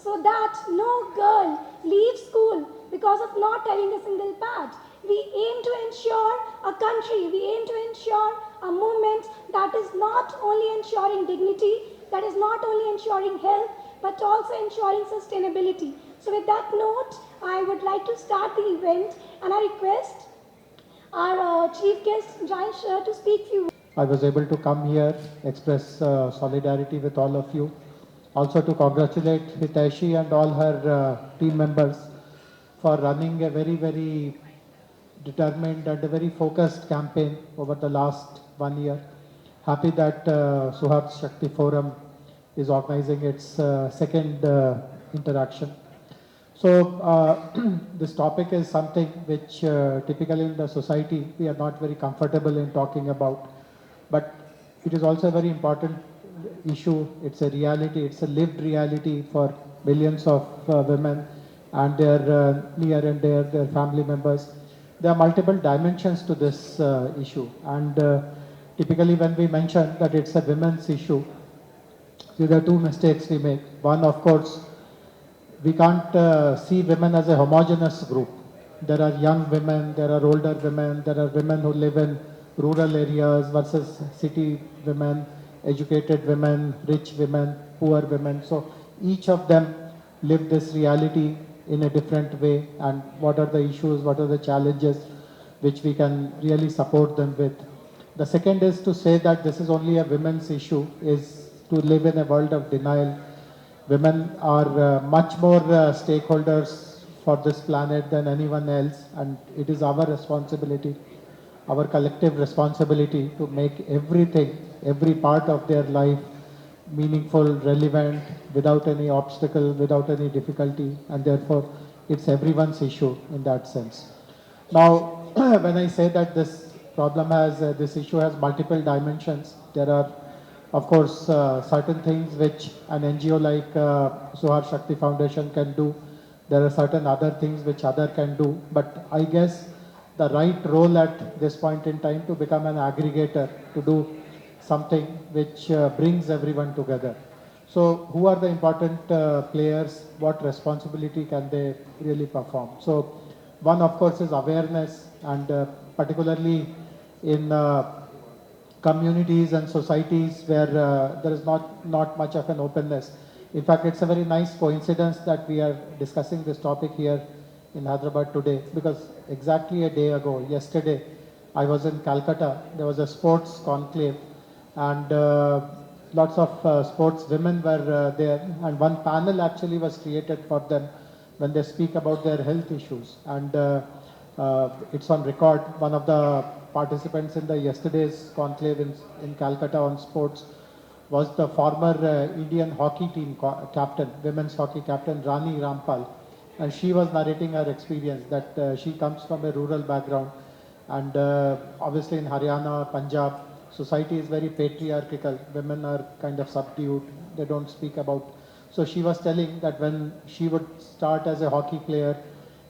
so that no girl leaves school because of not having a single pad. We aim to ensure a country, we aim to ensure a movement that is not only ensuring dignity, that is not only ensuring health, but also ensuring sustainability. So with that note, I would like to start the event, and I request our Chief Guest Jayesh to speak few words. I was able to come here, express solidarity with all of you. Also to congratulate Hiteshi and all her team members for running a very, very determined and a very focused campaign over the last 1 year. Happy that Suharth Shakti Forum is organizing its second interaction. So this topic is something which typically in the society we are not very comfortable in talking about, but it is also a very important issue. It's a reality, it's a lived reality for millions of women and their near and dear, their family members. There are multiple dimensions to this issue, and typically when we mention that it's a women's issue, there are two mistakes we make. One, of course, we can't see women as a homogeneous group. There are young women, there are older women, there are women who live in rural areas versus city women, educated women, rich women, poor women. So each of them live this reality in a different way, and what are the issues, what are the challenges which we can really support them with. The second is to say that this is only a women's issue, is to live in a world of denial. Women are much more stakeholders for this planet than anyone else, and it is our responsibility, our collective responsibility to make everything, every part of their life meaningful, relevant, without any obstacle, without any difficulty, and therefore it's everyone's issue in that sense. Now, when I say that this problem has, this issue has multiple dimensions, there are of course certain things which an NGO like Suharth Shakti Foundation can do. There are certain other things which other can do, but I guess the right role at this point in time to become an aggregator, to do something which brings everyone together. So who are the important players? What responsibility can they really perform? So one, of course, is awareness, and particularly in communities and societies where there is not much of an openness. In fact, it's a very nice coincidence that we are discussing this topic here in Hyderabad today, because exactly a day ago, yesterday, I was in Calcutta. There was a sports conclave, and lots of sports women were there, and one panel actually was created for them when they speak about their health issues. And it's on record. One of the participants in the yesterday's conclave in Calcutta on sports was the former Indian hockey team captain, women's hockey captain Rani Rampal. And she was narrating her experience that she comes from a rural background, and obviously in Haryana, Punjab, society is very patriarchal. Women are kind of subdued. They don't speak about. So she was telling that when she would start as a hockey player,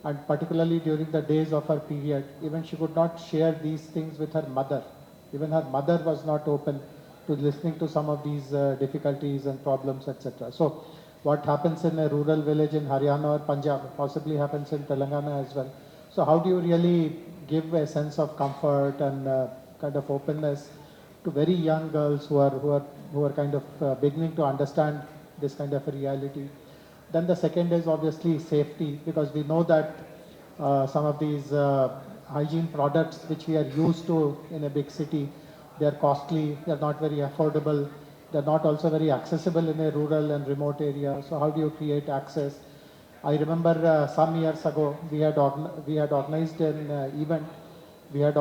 and particularly during the days of her period, even she could not share these things with her mother. Even her mother was not open to listening to some of these difficulties and problems, etc. So what happens in a rural village in Haryana or Punjab possibly happens in Telangana as well. So how do you really give a sense of comfort and kind of openness to very young girls who are kind of beginning to understand this kind of a reality? Then the second is obviously safety, because we know that some of these hygiene products which we are used to in a big city, they are costly, they are not very affordable, they are not also very accessible in a rural and remote area. So how do you create access? I remember some years ago we had organized an event. We had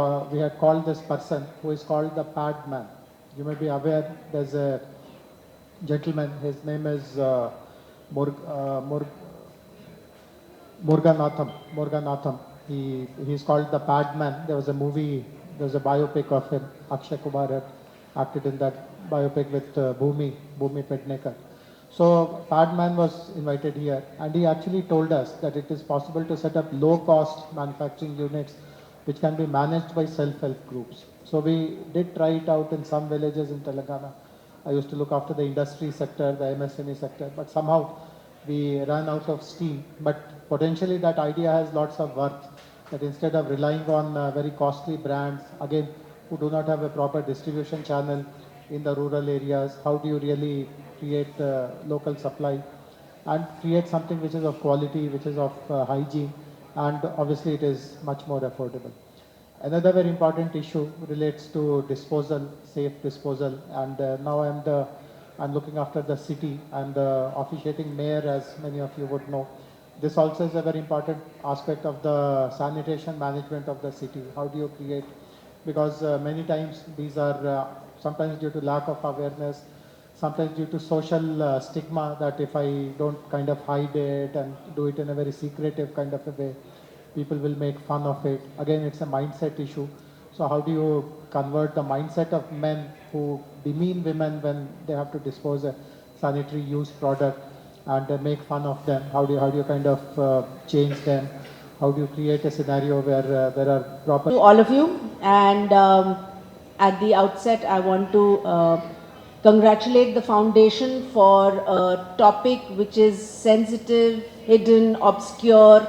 called this person who is called the pad man. You may be aware. There's a gentleman. His name is Morganatham. Morganatham. He's called the pad man. There was a movie. There was a biopic of him. Akshay Kumar had acted in that biopic with Bhumi Pednekar. So Padman was invited here, and he actually told us that it is possible to set up low-cost manufacturing units which can be managed by self-help groups. So we did try it out in some villages in Telangana. I used to look after the industry sector, the MSME sector, but somehow we ran out of steam. But potentially that idea has lots of worth, that instead of relying on very costly brands, again, who do not have a proper distribution channel in the rural areas, how do you really create local supply and create something which is of quality, which is of hygiene, and obviously it is much more affordable. Another very important issue relates to disposal, safe disposal, and now I'm looking after the city and the officiating mayor, as many of you would know. This also is a very important aspect of the sanitation management of the city. How do you create? Because many times these are sometimes due to lack of awareness, sometimes due to social stigma, that if I don't kind of hide it and do it in a very secretive kind of a way, people will make fun of it. Again, it's a mindset issue. So how do you convert the mindset of men who demean women when they have to dispose a sanitary use product and make fun of them? How do you kind of change them? How do you create a scenario where there are proper... To all of you, and at the outset I want to congratulate the foundation for a topic which is sensitive, hidden, obscure,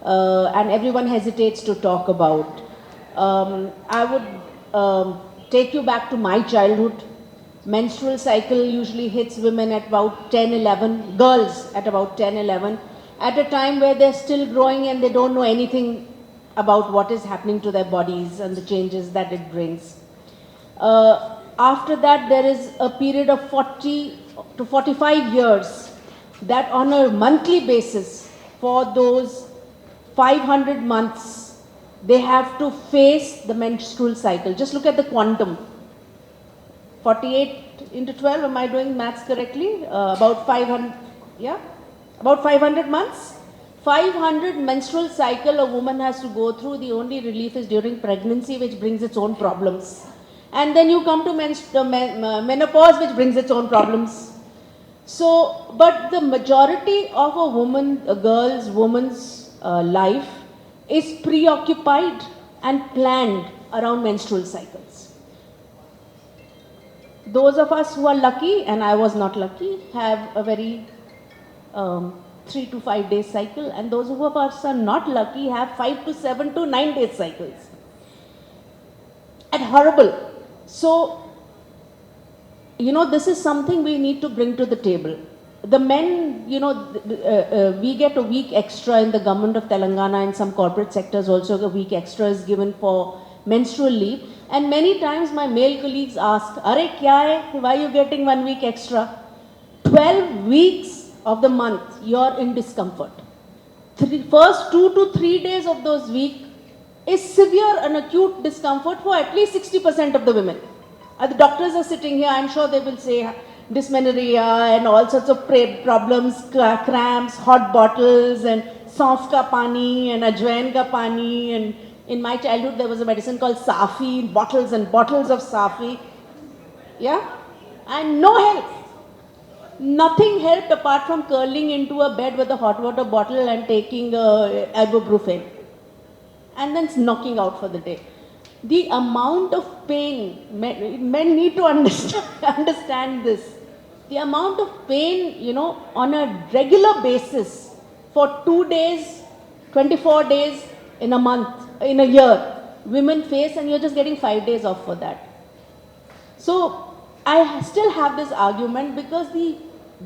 and everyone hesitates to talk about. I would take you back to my childhood. Menstrual cycle usually hits women at about 10, 11, girls at about 10, 11, at a time where they're still growing and they don't know anything about what is happening to their bodies and the changes that it brings. After that, there is a period of 40 to 45 years that on a monthly basis, for those 500 months, they have to face the menstrual cycle. Just look at the quantum. 48 into 12, am I doing maths correctly? About 500, yeah? About 500 months. 500 menstrual cycle a woman has to go through. The only relief is during pregnancy, which brings its own problems. And then you come to menopause, which brings its own problems. So, but the majority of a woman's life is preoccupied and planned around menstrual cycles. Those of us who are lucky, and I was not lucky, have a very 3 to 5 day cycle, and those of us are not lucky have 5 to 7 to 9 day cycles. And horrible. So, this is something we need to bring to the table. The men, we get a week extra in the government of Telangana, and some corporate sectors also a week extra is given for menstrual leave. And many times my male colleagues ask, "Are kya hai? Why are you getting 1 week extra?" 12 weeks of the month, you're in discomfort. First 2 to 3 days of those weeks is severe and acute discomfort for at least 60% of the women. The doctors are sitting here, I'm sure they will say dysmenorrhea and all sorts of problems, cramps, hot bottles, and saunf ka pani and ajwain ka pani. And in my childhood, there was a medicine called Safi, bottles and bottles of Safi. Yeah? And no help. Nothing helped apart from curling into a bed with a hot water bottle and taking ibuprofen. And then knocking out for the day. The amount of pain, men need to understand this. The amount of pain, on a regular basis for 2 days, 24 days in a month, in a year, women face, and you're just getting 5 days off for that. So I still have this argument because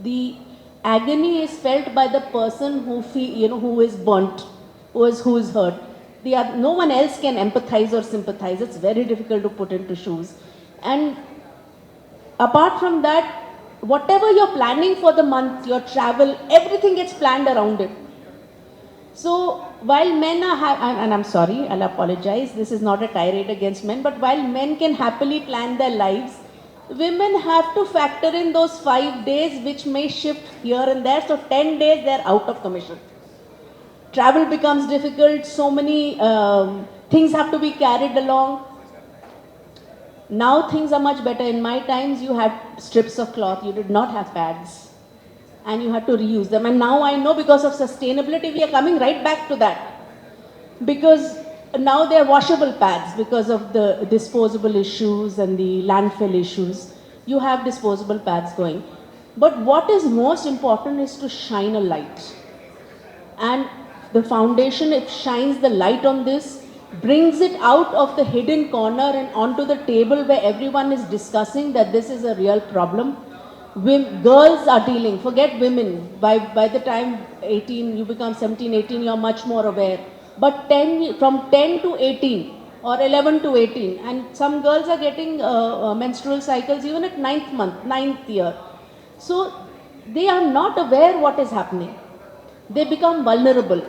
the agony is felt by the person who is burnt, who is hurt. No one else can empathize or sympathize. It's very difficult to put into shoes. And apart from that, whatever you're planning for the month, your travel, everything gets planned around it. So while men are, and I'm sorry, I'll apologize, this is not a tirade against men, but while men can happily plan their lives, women have to factor in those 5 days which may shift here and there. So 10 days they're out of commission. Travel becomes difficult, so many things have to be carried along. Now things are much better. In my times, you had strips of cloth, you did not have pads, and you had to reuse them. And now I know because of sustainability, we are coming right back to that. Because now they are washable pads because of the disposable issues and the landfill issues. You have disposable pads going. But what is most important is to shine a light. And the foundation, it shines the light on this, brings it out of the hidden corner and onto the table where everyone is discussing that this is a real problem. Girls are dealing, forget women. By the time 18, you become 17, 18, you're much more aware. But from 10 to 18 or 11 to 18, and some girls are getting menstrual cycles even at 9th year. So they are not aware what is happening. They become vulnerable.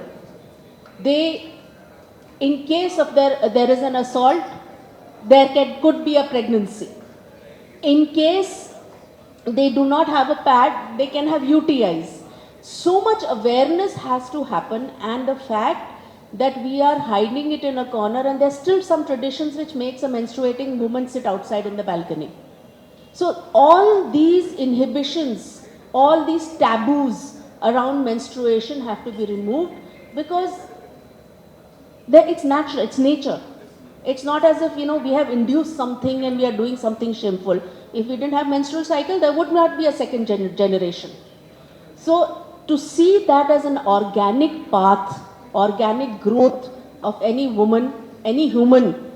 In case of there is an assault, there could be a pregnancy. In case they do not have a pad, they can have UTIs. So much awareness has to happen, and the fact that we are hiding it in a corner, and there's still some traditions which makes a menstruating woman sit outside in the balcony. So all these inhibitions, all these taboos around menstruation have to be removed, because it's natural, it's nature. It's not as if, we have induced something and we are doing something shameful. If we didn't have menstrual cycle, there would not be a second generation. So to see that as an organic path, organic growth of any woman, any human,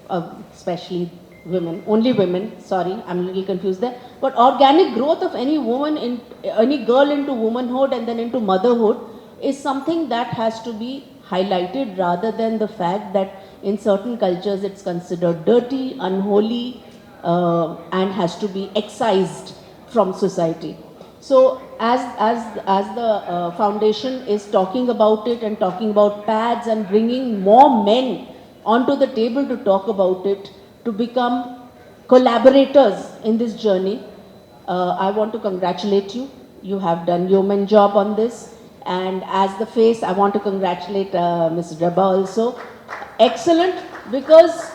especially women, only women, sorry, I'm a little confused there, but organic growth of any woman, any girl into womanhood and then into motherhood is something that has to be highlighted, rather than the fact that in certain cultures it's considered dirty, unholy, and has to be excised from society. So as the foundation is talking about it and talking about pads and bringing more men onto the table to talk about it, to become collaborators in this journey, I want to congratulate you. You have done yeoman job on this. And as the face, I want to congratulate Ms. Rebba also. Excellent, because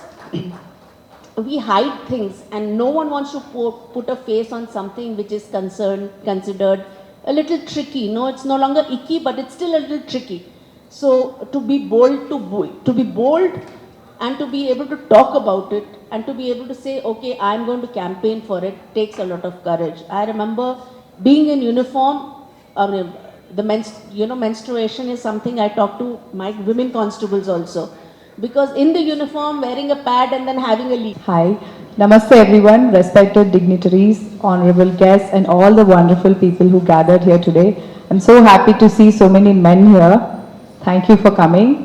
we hide things and no one wants to put a face on something which is considered a little tricky. No, it's no longer icky, but it's still a little tricky. So to be bold, and to be able to talk about it and to be able to say, okay, I'm going to campaign for it, takes a lot of courage. I remember being in uniform. I mean, menstruation is something I talk to my women constables also, because in the uniform, wearing a pad and then having a lead. Hi, Namaste everyone, respected dignitaries, honorable guests, and all the wonderful people who gathered here today. I'm so happy to see so many men here. Thank you for coming.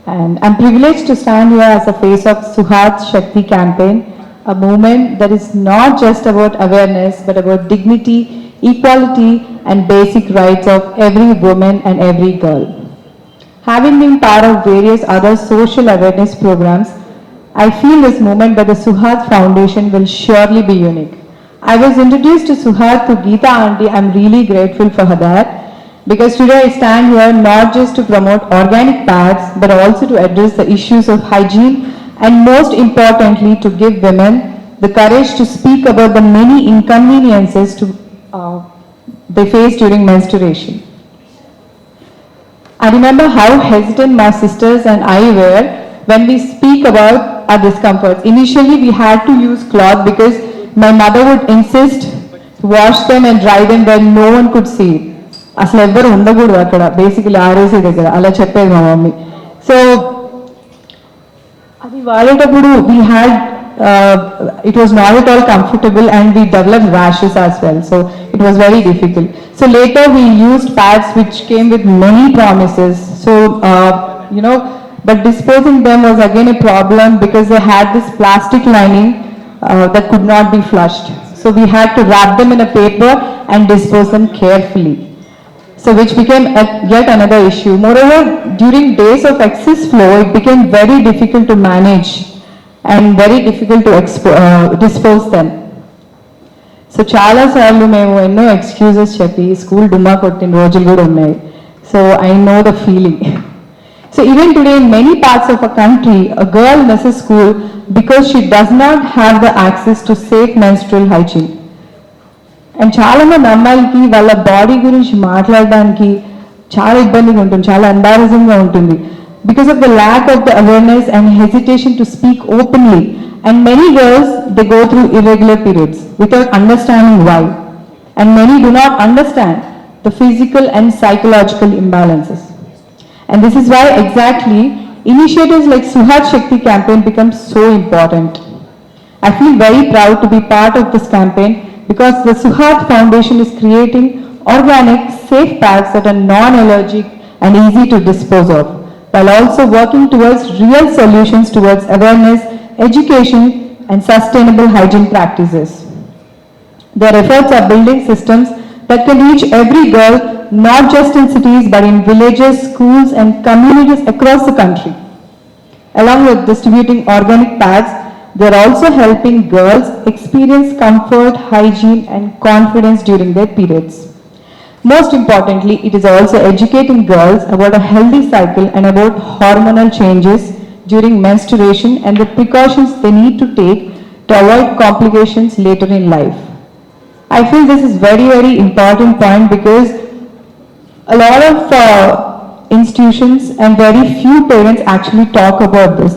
And I'm privileged to stand here as the face of Suharth Shakti campaign, a movement that is not just about awareness, but about dignity, equality, and basic rights of every woman and every girl. Having been part of various other social awareness programs, I feel this movement by the Suharth Foundation will surely be unique. I was introduced to Suharth through Geetha Aunty. I'm really grateful for her that, because today I stand here not just to promote organic pads, but also to address the issues of hygiene and most importantly to give women the courage to speak about the many inconveniences they face during menstruation. I remember how hesitant my sisters and I were when we speak about our discomforts. Initially, we had to use cloth because my mother would insist to wash them and dry them where no one could see it. అసలు ఎవ్వరు ఉండకూడదు అక్కడ basically RAC దగ్గర అలా చెప్పేది మా mummy. So అది వాడేటప్పుడు we had it was not at all comfortable and we developed rashes as well, so it was very difficult. So later we used pads which came with many promises, so but disposing them was again a problem because they had this plastic lining that could not be flushed, so we had to wrap them in a paper and dispose them carefully, so which became yet another issue. Moreover, during days of excess flow, it became very difficult to manage and very difficult to dispose them. So చాలా సార్లు మేము ఎన్నో excuses చెప్పి school డుమ్మా కొట్టిన రోజులు కూడా ఉన్నాయి. So I know the feeling. So even today in many parts of a country, a girl misses school because she does not have the access to safe menstrual hygiene. And చాలా మంది అమ్మాయిలకి వాళ్ళ body గురించి మాట్లాడడానికి చాలా ఇబ్బందిగా ఉంటుంది, చాలా ఎంబారసింగ్గా ఉంటుంది, because of the lack of the awareness and hesitation to speak openly. And many girls they go through irregular periods without understanding why, and many do not understand the physical and psychological imbalances. And this is why exactly initiatives like Suharth Shakti campaign becomes so important. I feel very proud to be part of this campaign because the Suharth Foundation is creating organic, safe pads that are non-allergic and easy to dispose of, while also working towards real solutions towards awareness, education, and sustainable hygiene practices. Their efforts are building systems that can reach every girl, not just in cities, but in villages, schools, and communities across the country. Along with distributing organic pads, they are also helping girls experience comfort, hygiene, and confidence during their periods. Most importantly, it is also educating girls about a healthy cycle and about hormonal changes during menstruation and the precautions they need to take to avoid complications later in life. I feel this is very, very important point because a lot of institutions and very few parents actually talk about this,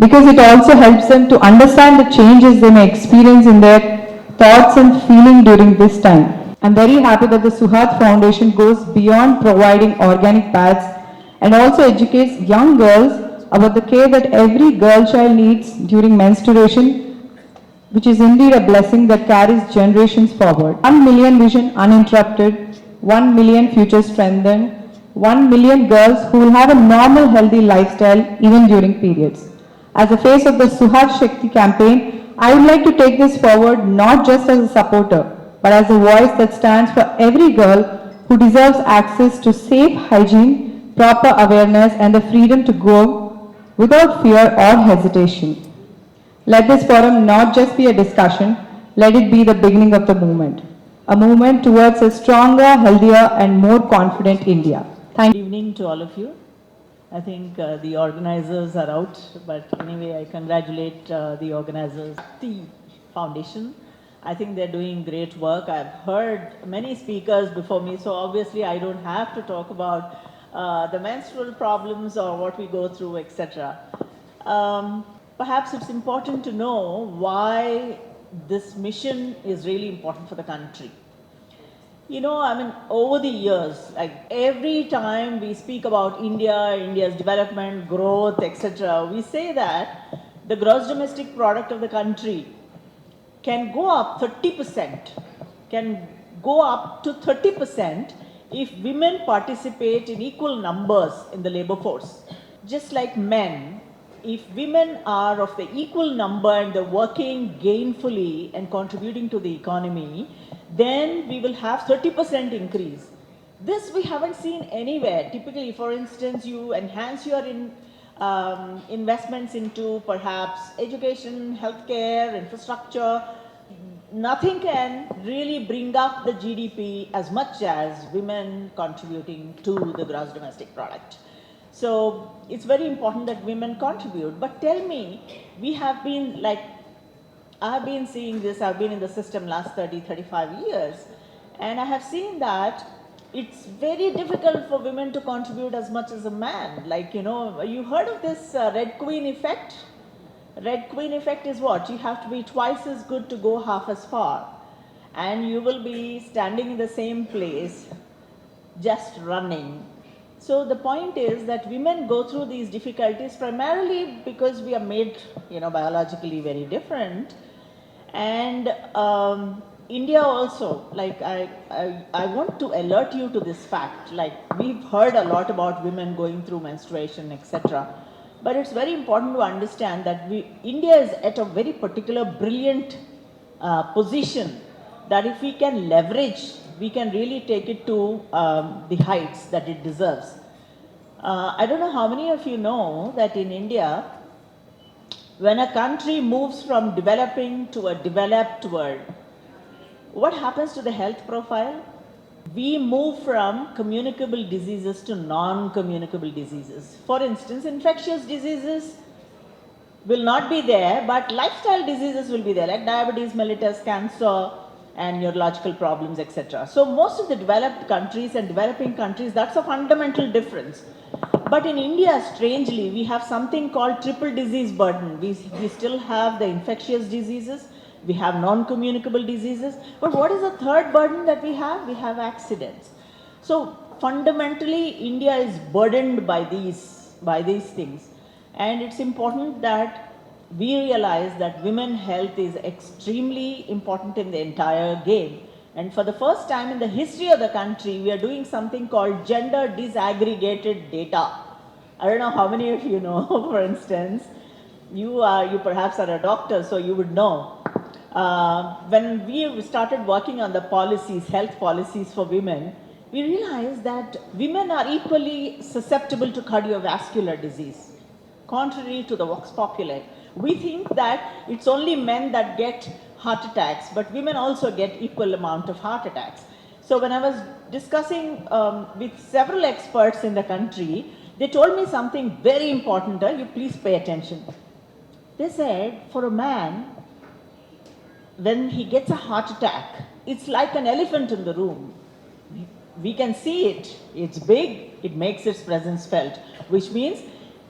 because it also helps them to understand the changes they may experience in their thoughts and feeling during this time. I'm very happy that the Suharth Foundation goes beyond providing organic pads and also educates young girls about the care that every girl child needs during menstruation, which is indeed a blessing that carries generations forward. 1 million vision uninterrupted, 1 million future strengthened, 1 million girls who will have a normal healthy lifestyle even during periods. As the face of the Suharth Shakti campaign, I would like to take this forward not just as a supporter, but as a voice that stands for every girl who deserves access to safe hygiene, proper awareness, and the freedom to go without fear or hesitation. Let this forum not just be a discussion, let it be the beginning of the movement. A movement towards a stronger, healthier, and more confident India. Good evening to all of you. I think the organizers are out, but anyway, I congratulate the organizers, the foundation. I think they're doing great work. I've heard many speakers before me, so obviously I don't have to talk about the menstrual problems or what we go through, etc. Perhaps it's important to know why this mission is really important for the country. You know, I mean, over the years, like every time we speak about India, India's development, growth, etc., we say that the gross domestic product of the country can go up 30%, can go up to 30% if women participate in equal numbers in the labor force. Just like men, if women are of the equal number and they're working gainfully and contributing to the economy, then we will have 30% increase. This we haven't seen anywhere. Typically, for instance, you enhance your investments into perhaps education, healthcare, infrastructure. Nothing can really bring up the GDP as much as women contributing to the gross domestic product. So it's very important that women contribute. But tell me, we have been like, I've been seeing this, I've been in the system last 30, 35 years, and I have seen that it's very difficult for women to contribute as much as a man. Like, you know, you heard of this Red Queen effect? Red Queen effect is what? You have to be twice as good to go half as far. And you will be standing in the same place, just running. So the point is that women go through these difficulties primarily because we are made, you know, biologically very different. And India also, like I want to alert you to this fact. Like we've heard a lot about women going through menstruation, etc. But it's very important to understand that India is at a very particular brilliant position that if we can leverage, we can really take it to the heights that it deserves. I don't know how many of you know that in India, when a country moves from developing to a developed world, what happens to the health profile? We move from communicable diseases to non-communicable diseases. For instance, infectious diseases will not be there, but lifestyle diseases will be there, like diabetes mellitus, cancer, and neurological problems, etc. So most of the developed countries and developing countries, that's a fundamental difference. But in India, strangely, we have something called triple disease burden. We still have the infectious diseases, we have non-communicable diseases, but what is the third burden that we have? We have accidents. So fundamentally, India is burdened by these things. And it's important that we realize that women's health is extremely important in the entire game. And for the first time in the history of the country, we are doing something called gender disaggregated data. I don't know how many of you know, for instance, you perhaps are a doctor, so you would know. When we started working on the policies, health policies for women, we realized that women are equally susceptible to cardiovascular disease, contrary to the vox populi. We think that it's only men that get heart attacks, but women also get equal amount of heart attacks. So when I was discussing with several experts in the country, they told me something very important. You please pay attention. They said, for a man, when he gets a heart attack, it's like an elephant in the room. We can see it. It's big. It makes its presence felt, which means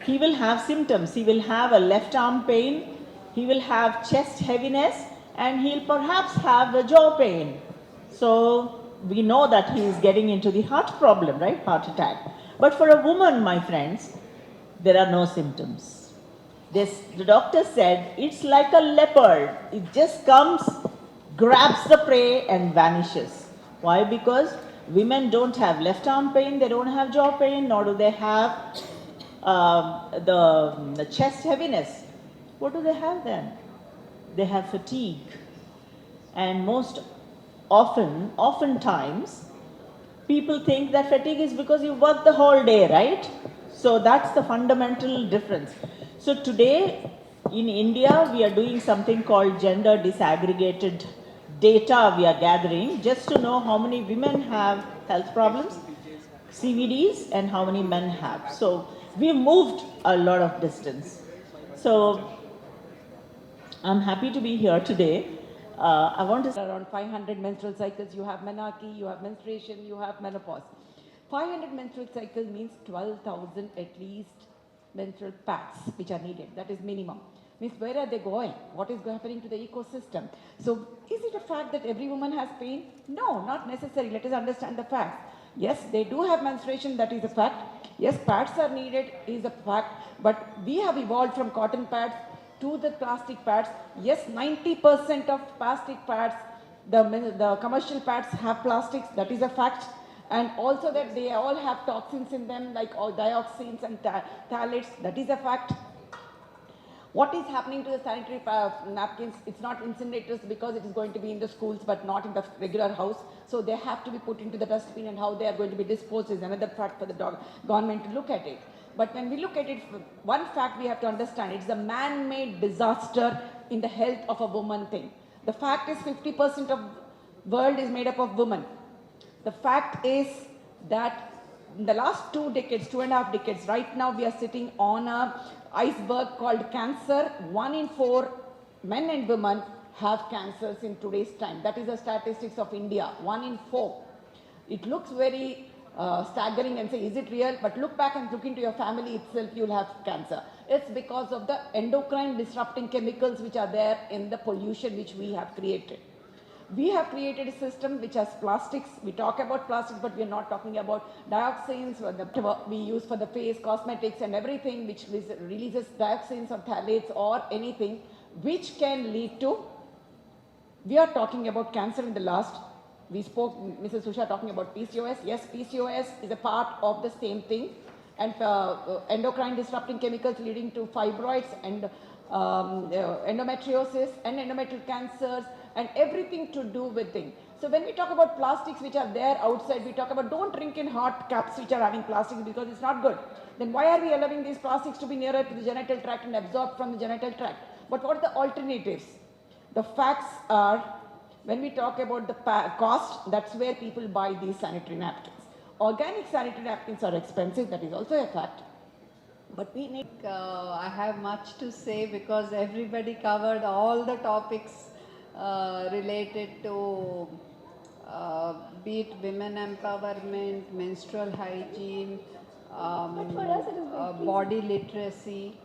he will have symptoms. He will have a left arm pain. He will have chest heaviness, and he'll perhaps have a jaw pain. So we know that he is getting into the heart problem, right? Heart attack. But for a woman, my friends, there are no symptoms. The doctor said, it's like a leopard. It just comes, grabs the prey and vanishes. Why? Because women don't have left arm pain, they don't have jaw pain, nor do they have the chest heaviness. What do they have then? They have fatigue. And oftentimes, people think that fatigue is because you work the whole day, right? So that's the fundamental difference. So today in India, we are doing something called gender disaggregated data we are gathering just to know how many women have health problems, CVDs, and how many men have. So we moved a lot of distance. So I'm happy to be here today. I want to Around 500 menstrual cycles, you have menarche, you have menstruation, you have menopause. 500 menstrual cycles means 12,000 at least menstrual pads which are needed. That is minimum. Means where are they going? What is happening to the ecosystem? So is it a fact that every woman has pain? No, not necessary. Let us understand the facts. Yes, they do have menstruation, that is a fact. Yes, pads are needed, is a fact. But we have evolved from cotton pads to the plastic pads. Yes, 90% of plastic pads, the commercial pads have plastics, that is a fact. And also that they all have toxins in them like all dioxins and phthalates, that is a fact. What is happening to the sanitary napkins? It's not incinerators because it is going to be in the schools but not in the regular house. So they have to be put into the dustbin, and how they are going to be disposed is another fact for the government to look at it. But when we look at it, one fact we have to understand, it's a man-made disaster in the health of a woman thing. The fact is 50% of world is made up of women. The fact is that in the last 2 decades, 2.5 decades, right now we are sitting on a iceberg called cancer. 1 in 4 men and women have cancers in today's time. That is the statistics of India, 1 in 4. It looks very staggering and say, is it real? But look back and look into your family itself, you'll have cancer. It's because of the endocrine disrupting chemicals which are there in the pollution which we have created. We have created a system which has plastics. We talk about plastics, but we are not talking about dioxins or the we use for the face, cosmetics and everything which releases dioxins or phthalates or anything which can lead to, we are talking about cancer in the last, we spoke, Mrs. Usha talking about PCOS. Yes, PCOS is a part of the same thing, and endocrine disrupting chemicals leading to fibroids and endometriosis and endometrial cancers and everything to do with things. So when we talk about plastics which are there outside, we talk about don't drink in hot cups which are having plastics because it's not good. Then why are we allowing these plastics to be nearer to the genital tract and absorbed from the genital tract? But what are the alternatives? The facts are, when we talk about the cost, that's where people buy these sanitary napkins. Organic sanitary napkins are expensive, that is also a fact. But we need... I have much to say because everybody covered all the topics related to be it women empowerment, menstrual hygiene, body literacy.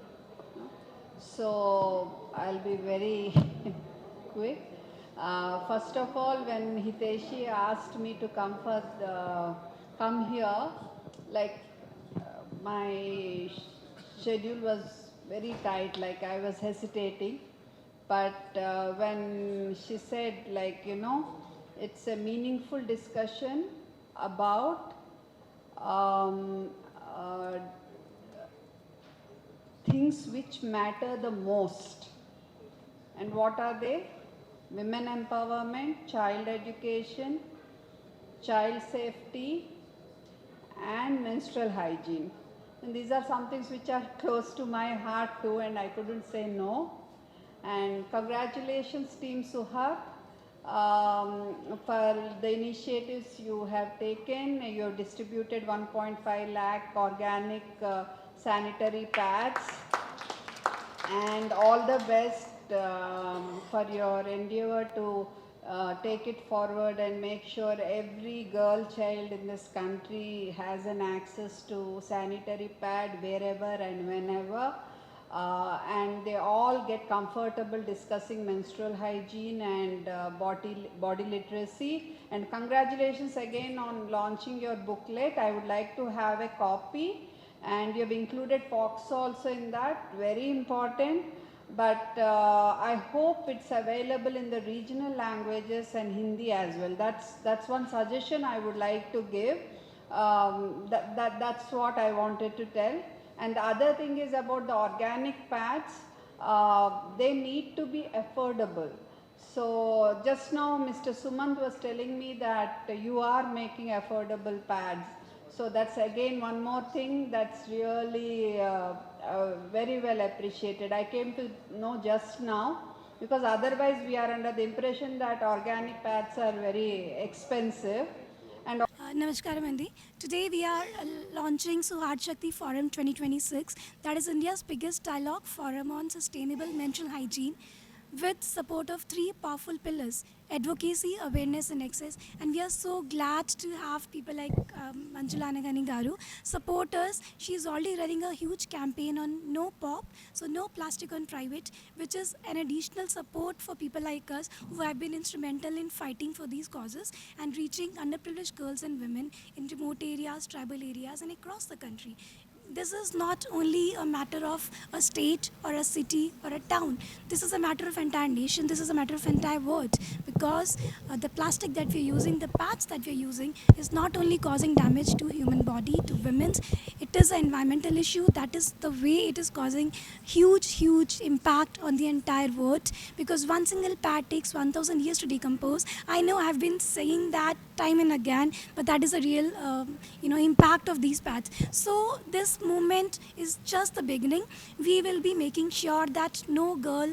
So I'll be very quick. First of all, when Hiteshi asked me to come here, like my schedule was very tight, like I was hesitating. But when she said, like, you know, it's a meaningful discussion about things which matter the most. And what are they? Women empowerment, child education, child safety, and menstrual hygiene. And these are some things which are close to my heart too, and I couldn't say no. And congratulations Team Suharth for the initiatives you have taken. You have distributed 1.5 lakh organic sanitary pads, and all the best for your endeavor to take it forward and make sure every girl child in this country has an access to sanitary pad wherever and whenever. And they all get comfortable discussing menstrual hygiene and body literacy. And congratulations again on launching your booklet. I would like to have a copy, and you have included POX also in that, very important. But I hope it's available in the regional languages and Hindi as well. That's one suggestion I would like to give. That's what I wanted to tell. And the other thing is about the organic pads. They need to be affordable. So just now Mr. Sumant was telling me that you are making affordable pads. So that's again one more thing that's really very well appreciated. I came to know just now, because otherwise we are under the impression that organic pads are very expensive. And Namaskar, Mandi. Today we are launching Suharth Shakti Forum 2026. That is India's biggest dialogue forum on sustainable menstrual hygiene. with support of 3 powerful pillars: advocacy, awareness, and access. And we are so glad to have people like Manjula Anagani Garu support us. She is already running a huge campaign on no pop, so no plastic on private, which is an additional support for people like us who have been instrumental in fighting for these causes and reaching underprivileged girls and women in remote areas, tribal areas, and across the country. This is not only a matter of a state or a city or a town. This is a matter of entire nation. This is a matter of entire world, because the plastic that we're using, the pads that we're using, is not only causing damage to human body, to women's. It is an environmental issue. That is the way it is causing huge impact on the entire world, because one single pad takes 1,000 years to decompose. I know I've been saying that time and again, but that is a real impact of these pads. So this movement is just the beginning. We will be making sure that no girl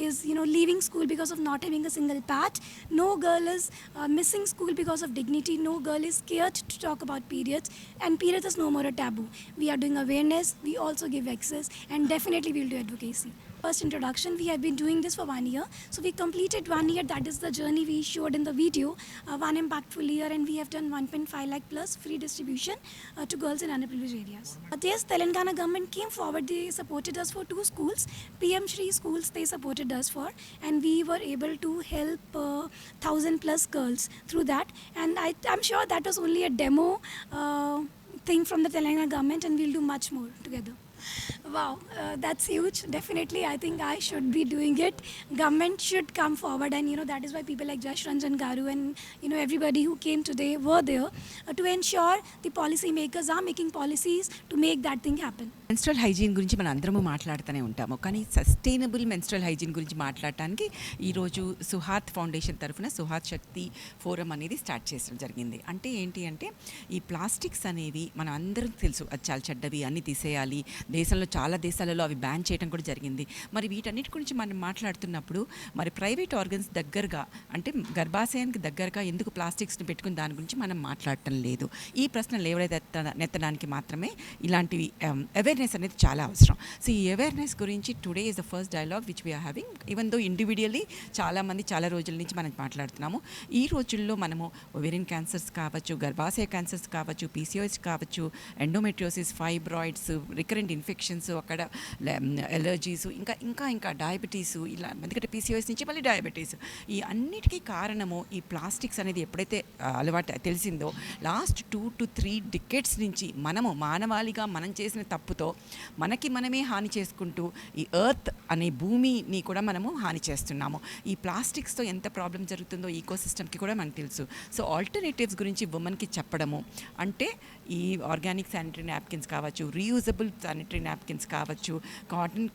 is leaving school because of not having a single pad. No girl is missing school because of dignity. No girl is scared to talk about periods, and periods is no more a taboo. We are doing awareness, we also give access, and definitely we'll do advocacy. First introduction, we have been doing this for 1 year. So we completed 1 year. That is the journey we showed in the video. One impactful year, and we have done 1.5 lakh plus free distribution to girls in underprivileged areas. Yes, Telangana government came forward. They supported us for 2 schools. PM Shri schools they supported us for, and we were able to help 1,000 plus girls through that. And I'm sure that was only a demo thing from the Telangana government, and we'll do much more together. Wow, that's huge. Definitely, I think I should be doing it. Government should come forward, and that is why people like Jayesh Ranjan Garu and everybody who came today were there to ensure the policymakers are making policies to make that thing happen. Menstrual hygiene గురించి మనం అందరము మాట్లాడుతూనే ఉంటాము, కానీ sustainable menstrual hygiene గురించి మాట్లాడటానికి ఈరోజు సుహార్థ్ foundation తరఫున సుహార్థ్ శక్తి ఫోరం అనేది స్టార్ట్ చేయడం జరిగింది. అంటే ఏంటి అంటే ఈ ప్లాస్టిక్స్ అనేవి మనం అందరం తెలుసు అది చాలా చెడ్డవి, అన్నీ తీసేయాలి. దేశంలో చాలా దేశాలలో అవి బ్యాన్ చేయడం కూడా జరిగింది. మరి వీటన్నిటి గురించి మనం మాట్లాడుతున్నప్పుడు మరి ప్రైవేట్ ఆర్గన్స్ దగ్గరగా, అంటే గర్భాశయానికి దగ్గరగా ఎందుకు ప్లాస్టిక్స్ని పెట్టుకుని దాని గురించి మనం మాట్లాడటం లేదు. ఈ ప్రశ్నలు లేవనెత్తడానికి మాత్రమే ఇలాంటివి అవేర్నెస్ అనేది చాలా అవసరం. సో ఈ అవేర్నెస్ గురించి today is the first dialogue which we are having. Even though individually చాలామంది చాలా రోజుల నుంచి మనం మాట్లాడుతున్నాము. ఈ రోజుల్లో మనము ఒవేరియన్ క్యాన్సర్స్ కావచ్చు, గర్భాశయ క్యాన్సర్స్ కావచ్చు, పీసీఓఎస్ కావచ్చు, ఎండోమెట్రియోసిస్, ఫైబ్రాయిడ్స్, రికరెంట్ ఇన్ఫెక్షన్స్, అక్కడ ఎలర్జీస్, ఇంకా డయాబెటీస్, ఇలా ఎందుకంటే పీసీఓఎస్ నుంచి మళ్ళీ డయాబెటీస్, ఈ అన్నిటికీ కారణము ఈ ప్లాస్టిక్స్ అనేది ఎప్పుడైతే అలవాటు తెలిసిందో లాస్ట్ 2 to 3 decades నుంచి మనము మానవాళిగా మనం చేసిన తప్పుతో మనమే హాని చేసుకుంటూ ఈ ఎర్త్ అనే భూమిని కూడా మనము హాని చేస్తున్నాము. ఈ ప్లాస్టిక్స్తో ఎంత ప్రాబ్లం జరుగుతుందో ఈకోసిస్టమ్కి కూడా మనకు తెలుసు. సో ఆల్టర్నేటివ్స్ గురించి ఉమెన్కి చెప్పడము అంటే ఈ ఆర్గానిక్ శానిటరీ నాప్కిన్స్ కావచ్చు, రీయూజబుల్ శానిటరీ నాప్కిన్స్ కావచ్చు, కాటన్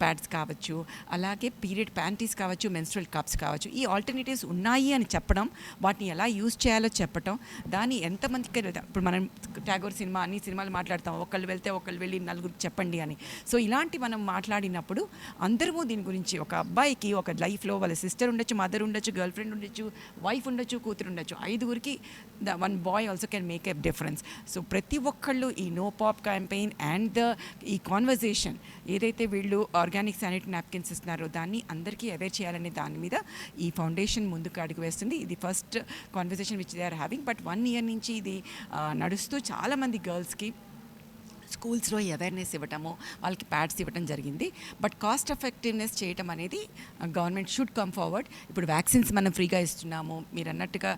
ప్యాడ్స్ కావచ్చు, అలాగే పీరియడ్ ప్యాంటీస్ కావచ్చు, మెన్స్ట్రల్ కప్స్ కావచ్చు, ఈ ఆల్టర్నేటివ్స్ ఉన్నాయి అని చెప్పడం, వాటిని ఎలా యూజ్ చేయాలో చెప్పడం, దాన్ని ఎంతమందికి ఇప్పుడు మనం ట్యాగోర్ సినిమా అన్ని సినిమాలు మాట్లాడతాం, ఒకళ్ళు వెళ్తే ఒకళ్ళు వెళ్ళి నలుగురికి చెప్పండి అని. సో ఇలాంటి మనం మాట్లాడినప్పుడు అందరూ దీని గురించి, ఒక అబ్బాయికి ఒక లైఫ్లో వాళ్ళ సిస్టర్ ఉండొచ్చు, మదర్ ఉండొచ్చు, గర్ల్ ఫ్రెండ్ ఉండొచ్చు, వైఫ్ ఉండొచ్చు, కూతురు ఉండొచ్చు, 5గురికి one boy also can make a difference. So ప్రతి ఒక్కళ్ళు ఈ నో పాప్ క్యాంపెయిన్ అండ్ ఈ కాన్వర్జేషన్ ఏదైతే వీళ్ళు ఆర్గానిక్ శానిటరీ నాప్కిన్స్ ఇస్తున్నారో దాన్ని అందరికీ అవేర్ చేయాలనే దాని మీద ఈ ఫౌండేషన్ ముందుకు అడుగు వేస్తుంది. ఇది first conversation which they are having. But 1 year నుంచి ఇది నడుస్తూ చాలామంది గర్ల్స్కి స్కూల్స్లో అవేర్నెస్ ఇవ్వటము, వాళ్ళకి ప్యాడ్స్ ఇవ్వటం జరిగింది. బట్ కాస్ట్ ఎఫెక్టివ్నెస్ చేయటం అనేది గవర్నమెంట్ షుడ్ కమ్ ఫార్వర్డ్. ఇప్పుడు వ్యాక్సిన్స్ మనం ఫ్రీగా ఇస్తున్నాము, మీరు అన్నట్టుగా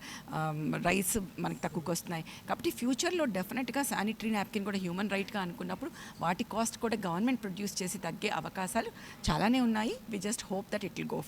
రైస్ మనకి తక్కువకి వస్తున్నాయి. కాబట్టి ఫ్యూచర్లో డెఫినెట్గా శానిటరీ నాప్కిన్ కూడా హ్యూమన్ రైట్గా అనుకున్నప్పుడు వాటి కాస్ట్ కూడా గవర్నమెంట్ ప్రొడ్యూస్ చేసి తగ్గే అవకాశాలు చాలానే ఉన్నాయి. We just hope that it will go